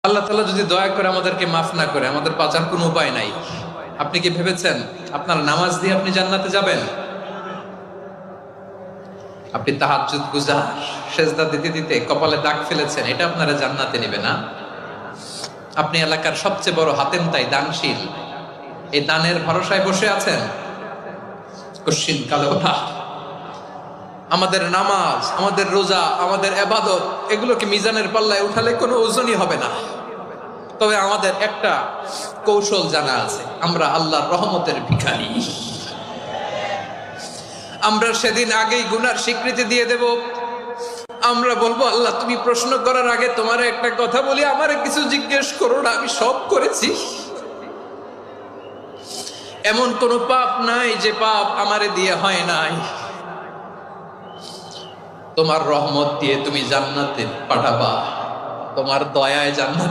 আল্লাহ তাআলা যদি দয়া করে আমাদেরকে মাফ না করে, আমাদের বাঁচার কোনো উপায় নাই। আপনি কি ভেবেছেন আপনার নামাজ দিয়ে আপনি জান্নাতে যাবেন? আপনি তাহাজ্জুদ গুজার, সেজদা দিতে দিতে কপালে দাগ ফেলেছেন, এটা আপনারা জান্নাতে নেবে না? আপনি এলাকার সবচেয়ে বড় হাতেম তাই দানশীল, এই দানের ভরসায় বসে আছেন, কশিন কালো ওঠা। আমাদের নামাজ, আমাদের রোজা, আমাদের ইবাদত, এগুলোকে মিজানের পাল্লায় উঠালে কোনো ওজনই হবে না। তবে আমাদের একটা কৌশল জানা আছে, আমরা আল্লাহর রহমতের ভিখারি। আমরা সেদিন আগেই গুনার স্বীকৃতি দিয়ে দেব। আমরা বলবো, আল্লাহ তুমি প্রশ্ন করার আগে তোমার একটা কথা বলি, আমারে কিছু জিজ্ঞেস করো না, আমি সব করেছি। এমন কোন পাপ নাই যে পাপ আমারে দিয়ে হয় নাই। তোমার রহমত দিয়ে তুমি জান্নাতে পাঠাবা, তোমার দয়ায় জান্নাত